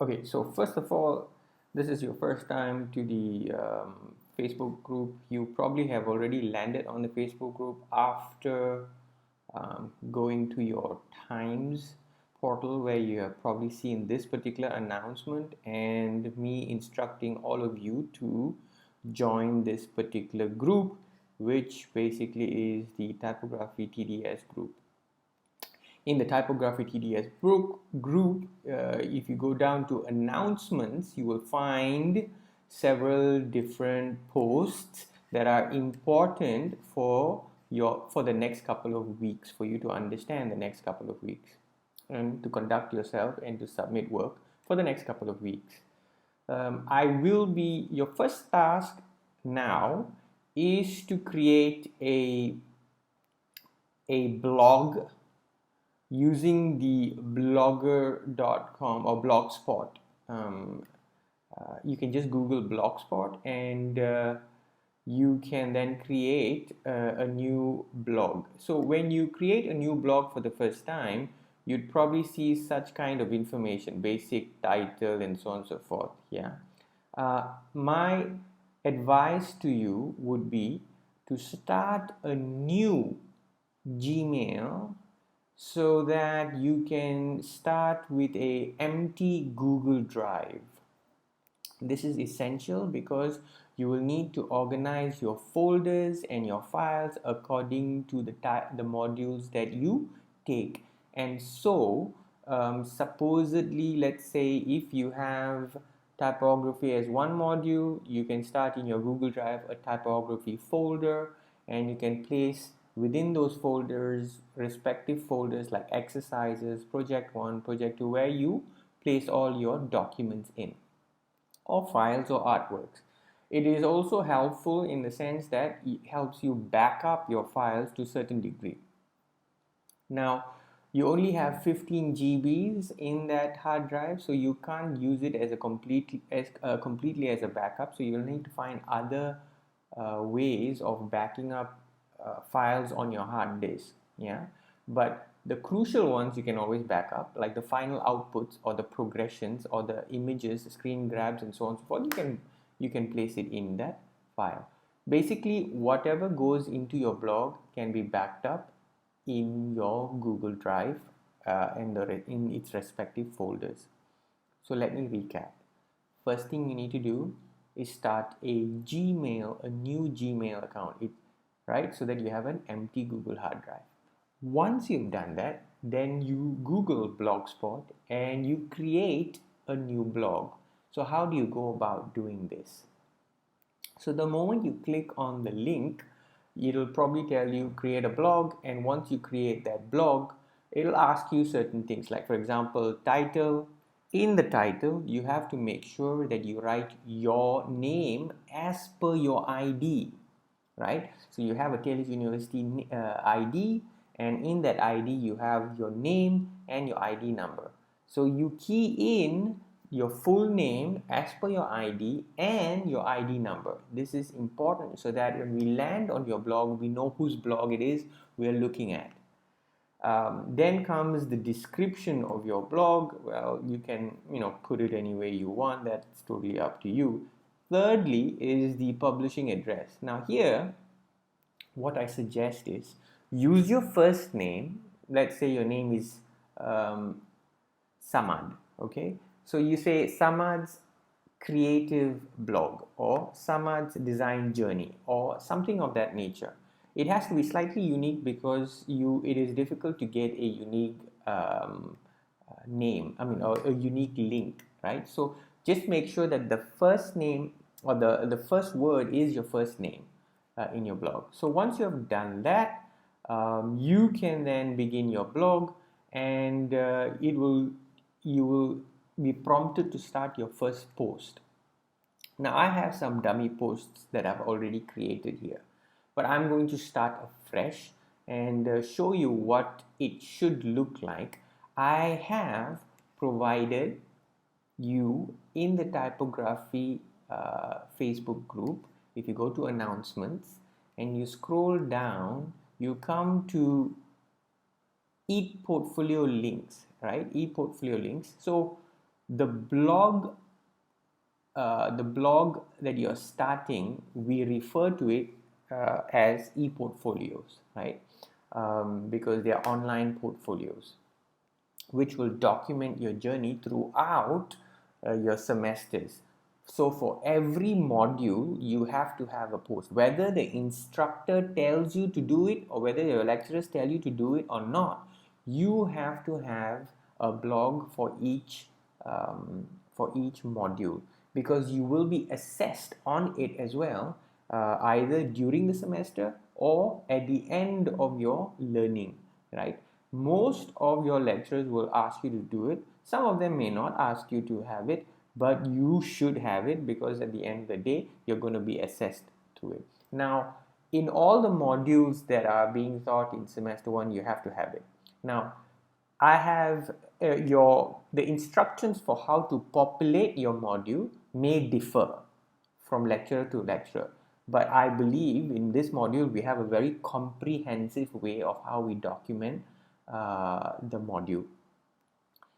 Okay, so first of all, this is your first time to the Facebook group. You probably have already landed on the Facebook group after going to your Times portal, where you have probably seen this particular announcement and me instructing all of you to join this particular group, which basically is the Typography TDS group. In the Typography TDS group, if you go down to announcements, you will find several different posts that are important for the next couple of weeks, for you to understand the next couple of weeks and to conduct yourself and to submit work for the next couple of weeks. I will be your first task now is to create a blog using the blogger.com or blogspot. You can just Google blogspot and you can then create a new blog. So when you create a new blog for the first time, you'd probably see such kind of information, basic title and so on and so forth. Yeah. My advice to you would be to start a new Gmail so that you can start with a empty Google Drive. This is essential because you will need to organize your folders and your files according to the modules that you take. And so supposedly, let's say if you have typography as one module, you can start in your Google Drive a typography folder, and you can place within those folders respective folders like exercises, project 1, project 2, where you place all your documents in, or files or artworks. It is also helpful in the sense that it helps you back up your files to a certain degree. Now, you only have 15 GBs in that hard drive, so you can't use it as completely as a backup. So you'll need to find other ways of backing up files on your hard disk. Yeah, but the crucial ones you can always back up, like the final outputs or the progressions or the images, the screen grabs, and so on and so forth. You can place it in that file. Basically, whatever goes into your blog can be backed up in your Google Drive and in its respective folders. So let me recap. First thing you need to do is start a new Gmail account, right? So that you have an empty Google hard drive. Once you've done that, then you Google Blogspot and you create a new blog. So how do you go about doing this? So the moment you click on the link, it'll probably tell you create a blog, and once you create that blog, it'll ask you certain things, like for example, title. In the title, you have to make sure that you write your name as per your ID, right? So you have a Talis University ID, and in that ID you have your name and your ID number. So you key in your full name as per your ID and your ID number. This is important so that when we land on your blog, we know whose blog it is we are looking at. Then comes the description of your blog. Well, you can put it any way you want. That's totally up to you. Thirdly is the publishing address. Now here, what I suggest is use your first name. Let's say your name is Samad. Okay, so you say Samad's creative blog or Samad's design journey or something of that nature. It has to be slightly unique because it is difficult to get a unique name, or a unique link, right? So just make sure that the first name or the first word is your first name in your blog. So once you have done that, you can then begin your blog, and you will be prompted to start your first post. Now I have some dummy posts that I've already created here, but I'm going to start afresh and show you what it should look like. I have provided you in the typography Facebook group. If you go to announcements and you scroll down, you come to Eportfolio links, right? Eportfolio links. So the blog that you're starting, we refer to it as e-portfolios, right? Because they are online portfolios which will document your journey throughout your semesters. So for every module, you have to have a post. Whether the instructor tells you to do it or whether your lecturers tell you to do it or not, you have to have a blog for each module, because you will be assessed on it as well, either during the semester or at the end of your learning, right? Most of your lecturers will ask you to do it. Some of them may not ask you to have it, but you should have it, because at the end of the day, you're going to be assessed to it. Now, in all the modules that are being taught in semester 1, you have to have it. Now, I have the instructions for how to populate your module may differ from lecturer to lecturer, but I believe in this module we have a very comprehensive way of how we document the module.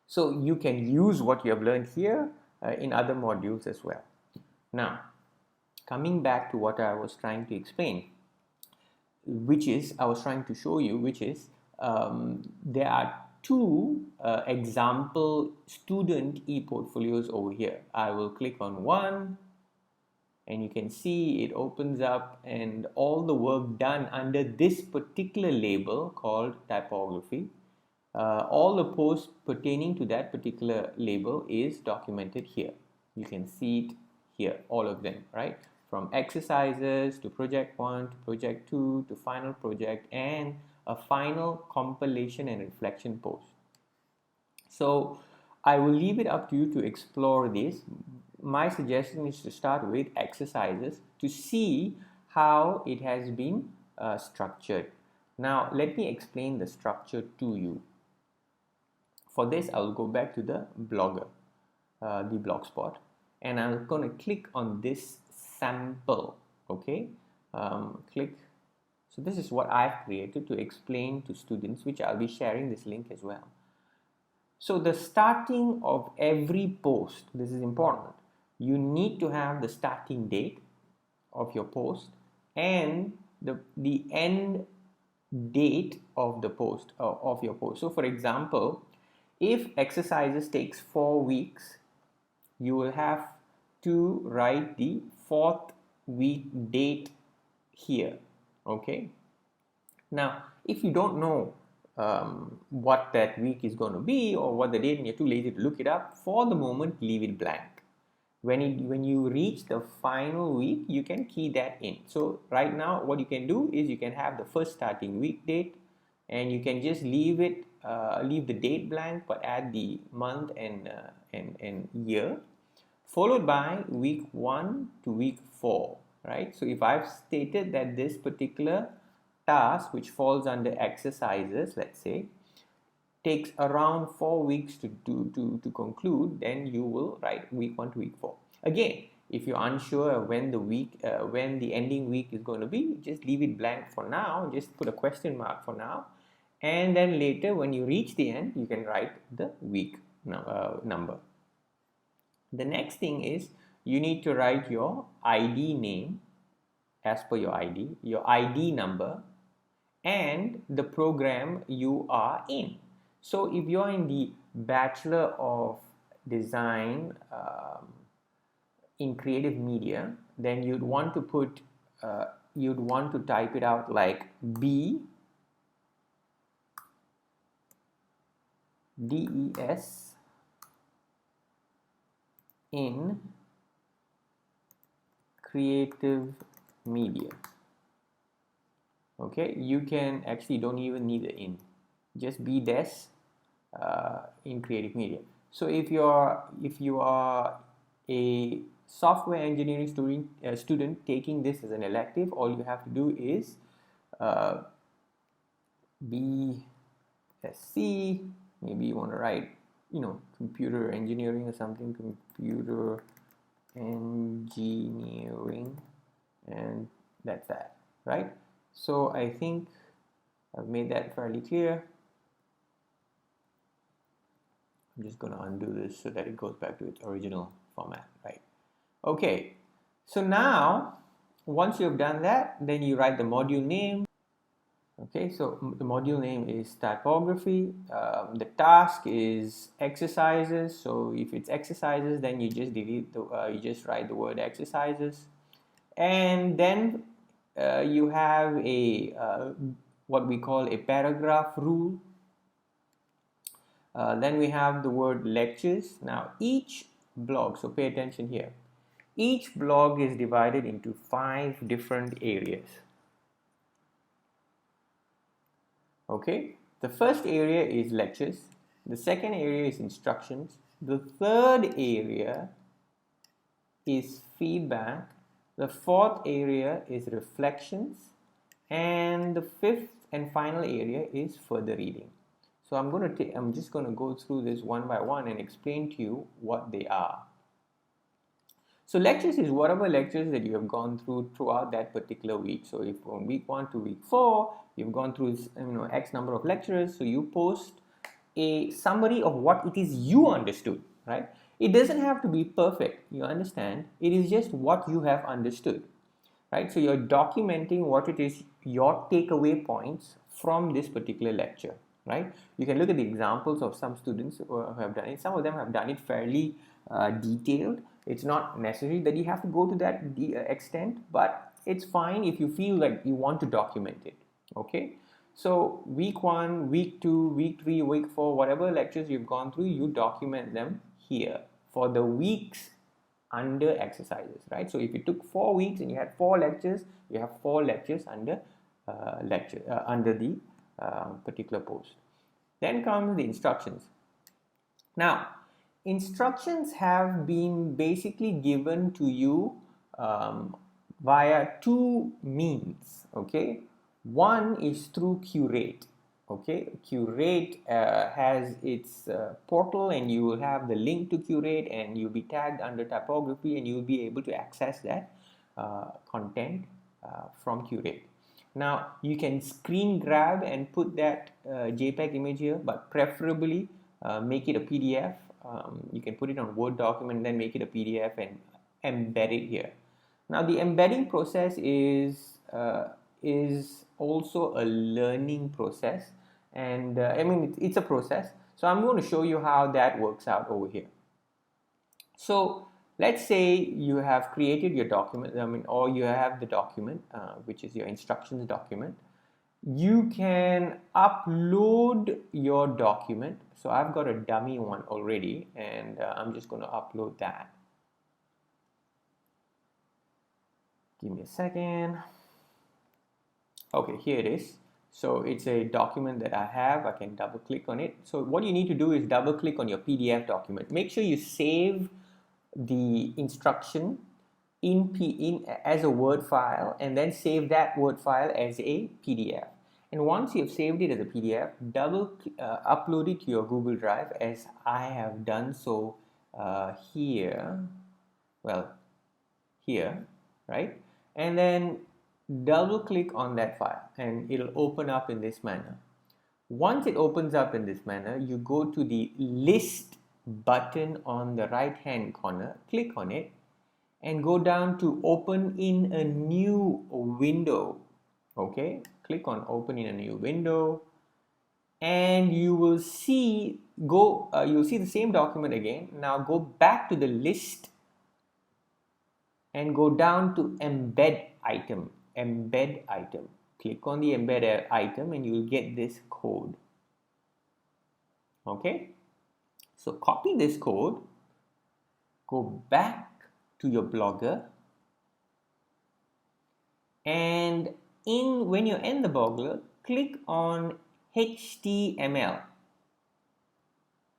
So you can use what you have learned here in other modules as well. Now, coming back to what I was trying to explain, I was trying to show you, which is there are two example student e-portfolios over here. I will click on one, and you can see it opens up, and all the work done under this particular label called typography, all the posts pertaining to that particular label is documented here. You can see it here, all of them, right? From exercises to project 1 to project 2 to final project, and a final compilation and reflection post. So I will leave it up to you to explore this. My suggestion is to start with exercises to see how it has been structured. Now let me explain the structure to you. For this, I'll go back to the blogger, the blogspot, and I'm going to click on this sample. Okay, click. So this is what I've created to explain to students, which I'll be sharing this link as well. So the starting of every post, this is important. You need to have the starting date of your post and the end date of the post, of your post. So for example, if exercises takes 4 weeks, you will have to write the 4th week date here. Okay. Now, if you don't know what that week is going to be or what the date, and you're too lazy to look it up, for the moment, leave it blank. When you reach the final week, you can key that in. So right now, what you can do is you can have the first starting week date, and you can just leave the date blank, but add the month and year, followed by week 1 to week 4, right? So if I've stated that this particular task, which falls under exercises, let's say, takes around 4 weeks to conclude, then you will write week 1 to week 4. Again, if you're unsure when the ending week is going to be, just leave it blank for now. Just put a question mark for now, and then later when you reach the end, you can write the week number. The next thing is you need to write your ID name as per your ID number, and the program you are in. So if you're in the Bachelor of Design in Creative Media, then you'd want to type it out like BDES in Creative Media. Okay, you can actually don't even need the in, just BDES in Creative Media. So if you are a software engineering student taking this as an elective, all you have to do is BSc. Maybe you want to write, computer engineering or something, computer engineering, and that's that, right? So I think I've made that fairly clear. I'm just going to undo this so that it goes back to its original format, right? Okay, so now once you've done that, then you write the module name. Okay, so the module name is typography. The task is exercises. So if it's exercises, then you just delete the you just write the word exercises, and then you have a what we call a paragraph rule. Then we have the word lectures. Now each blog, so pay attention here, each blog is divided into 5 different areas. Okay, the first area is lectures, the second area is instructions, the third area is feedback, the fourth area is reflections, and the fifth and final area is further reading. So I'm just going to go through this one by one and explain to you what they are. So lectures is whatever lectures that you have gone through throughout that particular week. So if from week 1 to week 4 you've gone through X number of lectures, so you post a summary of what it is you understood, right? It doesn't have to be perfect, you understand? It is just what you have understood, right? So you're documenting what it is, your takeaway points from this particular lecture, right? You can look at the examples of some students who have done it. Some of them have done it fairly detailed. It's not necessary that you have to go to that extent, but it's fine if you feel like you want to document it. Okay, so week 1, week 2, week 3, week 4, whatever lectures you've gone through, you document them here for the weeks under exercises, right? So if you took 4 weeks and you had 4 lectures, you have 4 lectures under under the particular post. Then comes the instructions. Now, instructions have been basically given to you via 2 means. Okay, one is through Curate. Okay, Curate has its portal, and you will have the link to Curate, and you'll be tagged under typography, and you'll be able to access that content from Curate. Now you can screen grab and put that JPEG image here, but preferably make it a PDF. You can put it on Word document and then make it a PDF and embed it here. Now the embedding process is also a learning process, and I mean it's a process. So I'm going to show you how that works out over here. So let's say you have created your document, or you have the document, which is your instructions document. You can upload your document. So I've got a dummy one already, and I'm just going to upload that. Give me a second. Okay, here it is. So it's a document that I have. I can double click on it. So what you need to do is double click on your PDF document. Make sure you save the instruction as a Word file, and then save that Word file as a PDF. And once you've saved it as a PDF, upload it to your Google Drive, as I have done so here, right? And then double click on that file and it'll open up in this manner. Once it opens up in this manner, you go to the list button on the right hand corner, click on it, and go down to open in a new window. Okay, click on open in a new window, and you will see you'll see the same document again. Now go back to the list and go down to embed item. Click on the embed item and you will get this code. Okay, so copy this code, go back to your Blogger, and when you're in the Blogger, click on HTML.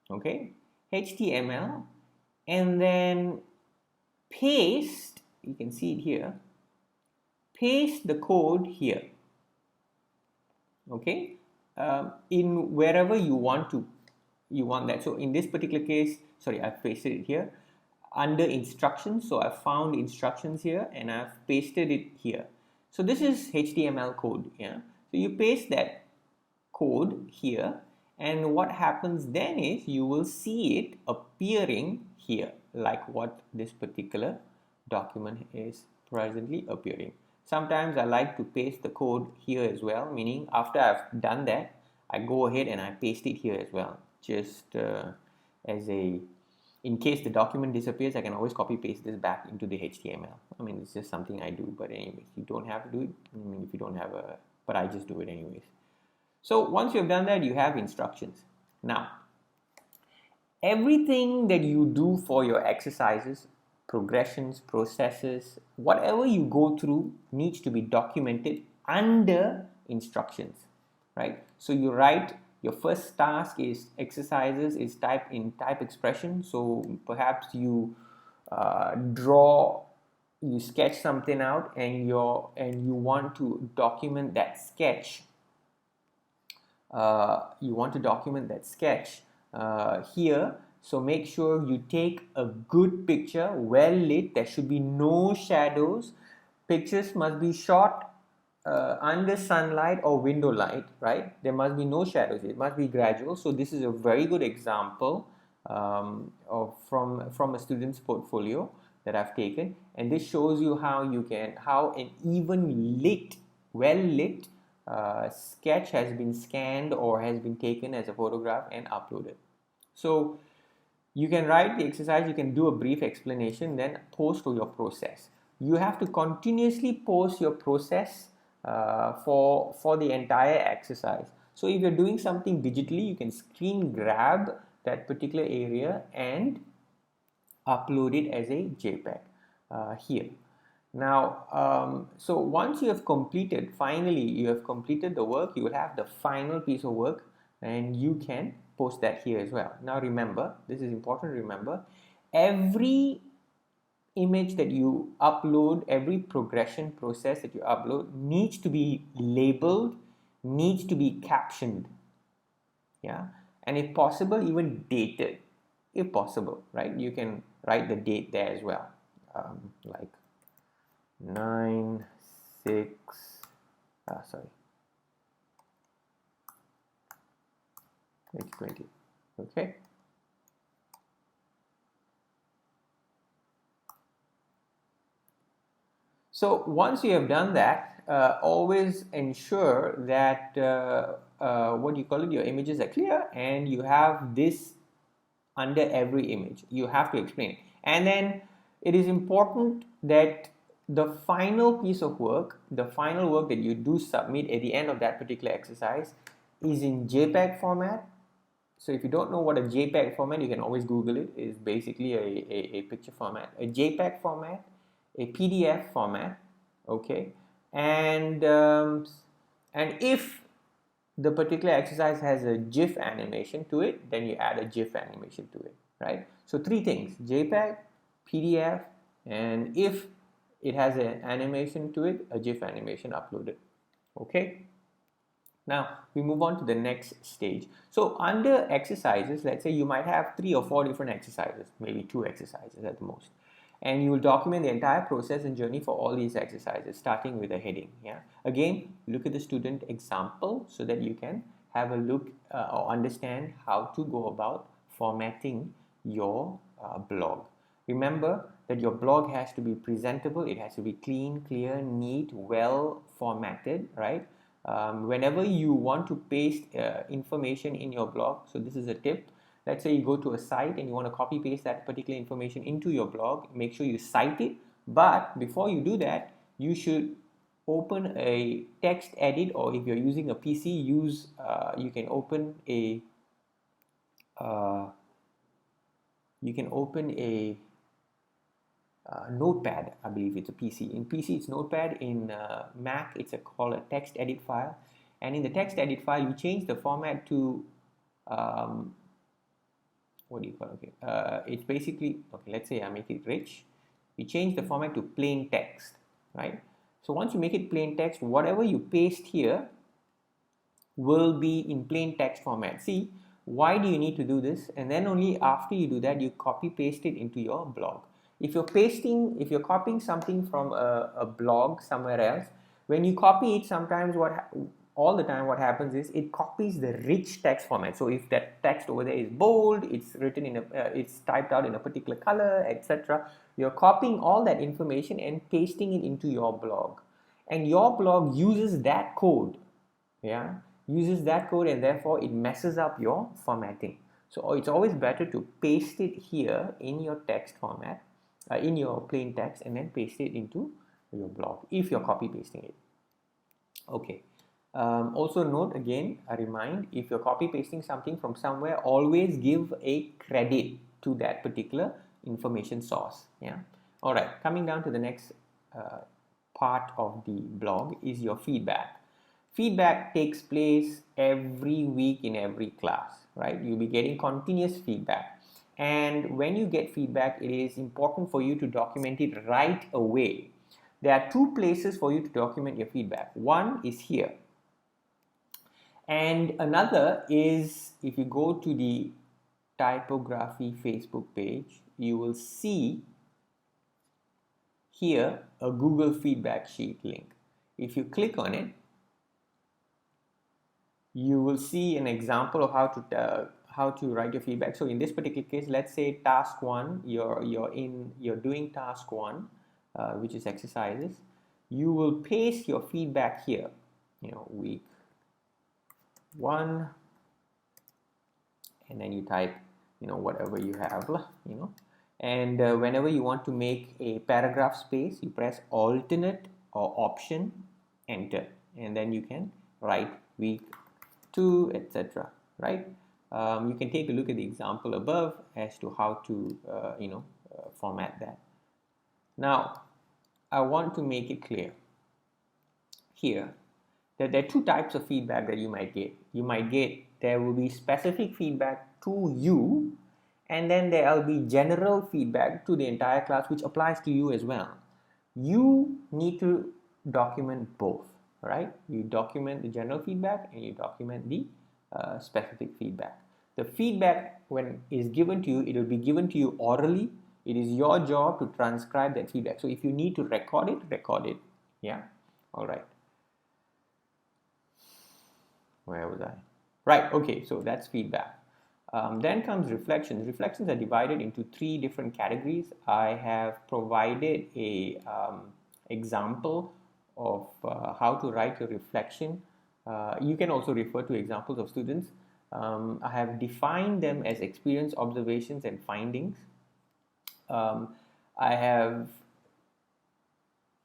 Okay, HTML, and then paste, you can see it here, paste the code here. Okay, in wherever you want that. So in this particular case, sorry, I've pasted it here under instructions. So I found instructions here and I've pasted it here. So this is HTML code. Yeah, so you paste that code here, And what happens then is you will see it appearing here, like what this particular document is presently appearing. Sometimes I like to paste the code here as well, meaning after I've done that, I go ahead and I paste it here as well, just as a, in case the document disappears, I can always copy paste this back into the HTML. I mean, it's just something I do, but anyways, you don't have to do it. I mean, if you don't have a, but I just do it anyways. So once you've done that, you have instructions. Now, everything that you do for your exercises, progressions, processes, whatever you go through needs to be documented under instructions, right? So you write, your first task is exercises is typed in type expression. So perhaps you you sketch something out and you want to document that sketch. You want to document that sketch here. So make sure you take a good picture, well lit. There should be no shadows. Pictures must be shot under sunlight or window light, right? There must be no shadows. It must be gradual. So this is a very good example from a student's portfolio that I've taken, and this shows you how an even lit, well lit sketch has been scanned or has been taken as a photograph and uploaded. So you can write the exercise, you can do a brief explanation, then post your process. You have to continuously post your process for the entire exercise. So if you're doing something digitally, you can screen grab that particular area and upload it as a JPEG here. Now, so once you have completed, finally you have completed the work, you will have the final piece of work and you can post that here as well. Now remember, this is important to remember, every image that you upload, every progression process that you upload needs to be labeled, needs to be captioned, yeah, and if possible even dated, if possible, right? You can write the date there as well, like 9 6 sorry 2020. Okay, so once you have done that, always ensure that what you call it, your images are clear and you have this under every image. You have to explain it, and then it is important that the final piece of work, the final work that you do submit at the end of that particular exercise is in JPEG format. So if you don't know what a JPEG format, you can always Google it. It's basically a picture format, a JPEG format, a PDF format, okay, and if the particular exercise has a GIF animation to it, then you add a GIF animation to it, right? So three things: JPEG, PDF, and if it has an animation to it, a GIF animation uploaded. Okay. Now we move on to the next stage. So under exercises, let's say you might have 3 or 4 different exercises, maybe 2 exercises at the most, and you will document the entire process and journey for all these exercises, starting with a heading. Yeah. Again, look at the student example so that you can have a look or understand how to go about formatting your blog. Remember that your blog has to be presentable. It has to be clean, clear, neat, well formatted, right? Whenever you want to paste information in your blog, so this is a tip. Let's say you go to a site and you want to copy paste that particular information into your blog, make sure you cite it. But before you do that, you should open a text edit, or if you're using a PC, you can open a notepad. I believe it's a PC. In PC it's notepad, in Mac it's called a text edit file, and in the text edit file you change the format to what do you call it? Okay, it's basically, okay, let's say I make it rich. You change the format to plain text, right? So once you make it plain text, whatever you paste here will be in plain text format. See, why do you need to do this? And then only after you do that, you copy paste it into your blog. If you're copying something from a blog somewhere else, when you copy it, sometimes all the time what happens is it copies the rich text format. So if that text over there is bold, it's written in a it's typed out in a particular color, etc. You're copying all that information and pasting it into your blog, and your blog uses that code, yeah, uses that code, and therefore it messes up your formatting. So it's always better to paste it here in your text format, in your plain text, and then paste it into your blog if you're copy pasting it. Okay. Also note again, a remind, if you're copy pasting something from somewhere, always give a credit to that particular information source. Yeah. All right. Coming down to the next part of the blog is your feedback. Feedback takes place every week in every class, right? You'll be getting continuous feedback. And when you get feedback, it is important for you to document it right away. There are two places for you to document your feedback. One is here, and another is if you go to the typography Facebook page, you will see here a Google feedback sheet link. If you click on it, you will see an example of how to write your feedback. So in this particular case, let's say task one, you're doing task one, which is exercises. You will paste your feedback here, week one, and then you type whatever you have, and whenever you want to make a paragraph space, you press alternate or option, enter, and then you can write week 2, etc. right? You can take a look at the example above as to how to format that. Now I want to make it clear here that there are two types of feedback that you might get. There will be specific feedback to you, and then there will be general feedback to the entire class, which applies to you as well. You need to document both, right? You document the general feedback and you document the specific feedback. The feedback, when is given to you, it will be given to you orally. It is your job to transcribe that feedback. So if you need to record it. Yeah. All right. Where was I? Right. Okay. So that's feedback. Then comes reflections. Reflections are divided into 3 different categories. I have provided a example of how to write your reflection. You can also refer to examples of students. I have defined them as experience, observations, and findings. I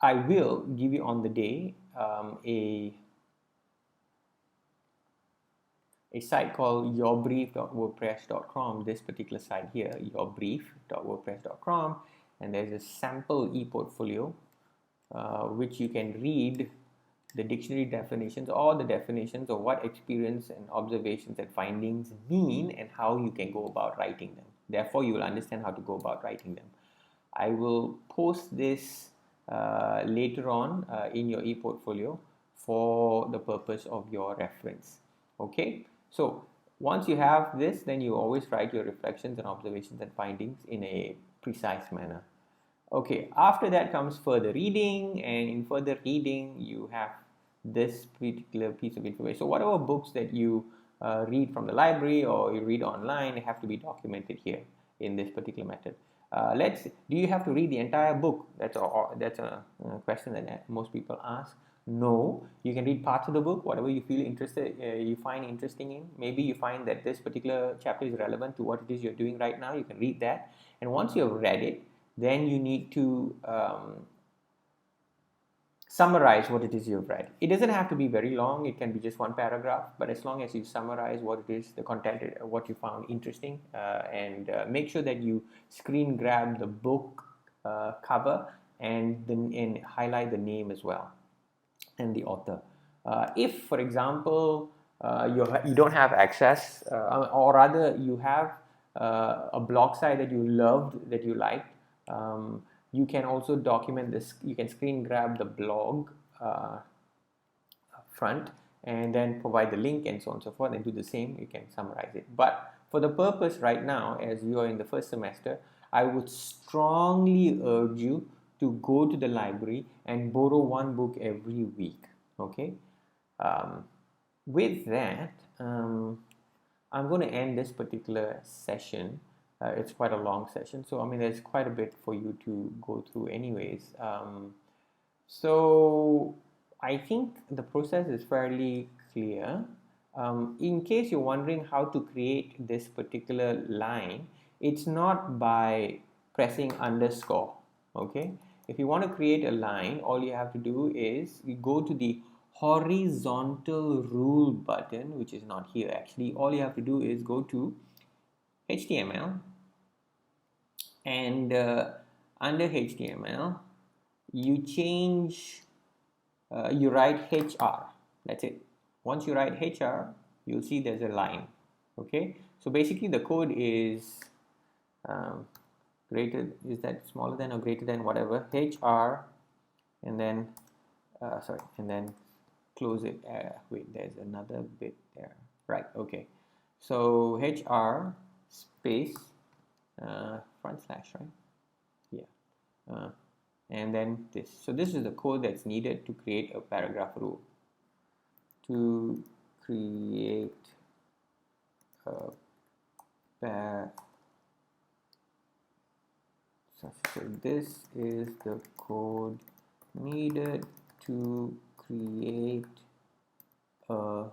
will give you on the day a site called yourbrief.wordpress.com. This particular site here, yourbrief.wordpress.com, and there's a sample ePortfolio which you can read the dictionary definitions or the definitions of what experience and observations and findings mean and how you can go about writing them. Therefore, you will understand how to go about writing them. I will post this later on in your ePortfolio for the purpose of your reference. Okay, so once you have this, then you always write your reflections and observations and findings in a precise manner. Okay, after that comes further reading, and in further reading you have this particular piece of information. So whatever books that you read from the library or you read online have to be documented here in this particular method. Do you have to read the entire book? That's a question that most people ask. No, you can read parts of the book, whatever you feel interested, you find interesting in. Maybe you find that this particular chapter is relevant to what it is you're doing right now. You can read that, and once you have read it, then you need to summarize what it is you've read. It doesn't have to be very long. It can be just one paragraph, but as long as you summarize what it is, the content, what you found interesting, and make sure that you screen grab the book cover and highlight the name as well and the author. If, for example, you don't have access, or rather you have a blog site that you loved, that you liked, you can also document this. You can screen grab the blog front and then provide the link and so on and so forth, and do the same. You can summarize it. But for the purpose right now, as you are in the first semester, I would strongly urge you to go to the library and borrow one book every week. Okay. with that, I'm going to end this particular session. It's quite a long session, so I mean, there's quite a bit for you to go through, anyways. So I think the process is fairly clear. In case you're wondering how to create this particular line, it's not by pressing underscore. Okay, if you want to create a line, all you have to do is you go to the horizontal rule button, which is not here actually. All you have to do is go to HTML, and under HTML you change, you write HR. That's it. Once you write HR, you'll see there's a line. Okay, so basically the code is greater, is that smaller than or greater than whatever, HR, and then sorry, and then close it. Wait, there's another bit there, right? Okay, so HR space front slash, right? Yeah, and then this. So this is the code that's needed to create a paragraph rule. To create a so this is the code needed to create a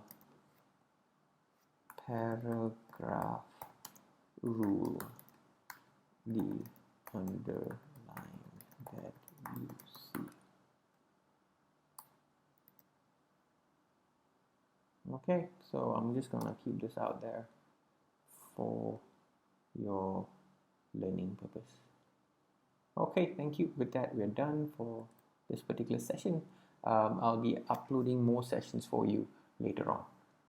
paragraph rule, the underline that you see. Okay, so I'm just gonna keep this out there for your learning purpose. Okay, thank you. With that, we're done for this particular session. I'll be uploading more sessions for you later on.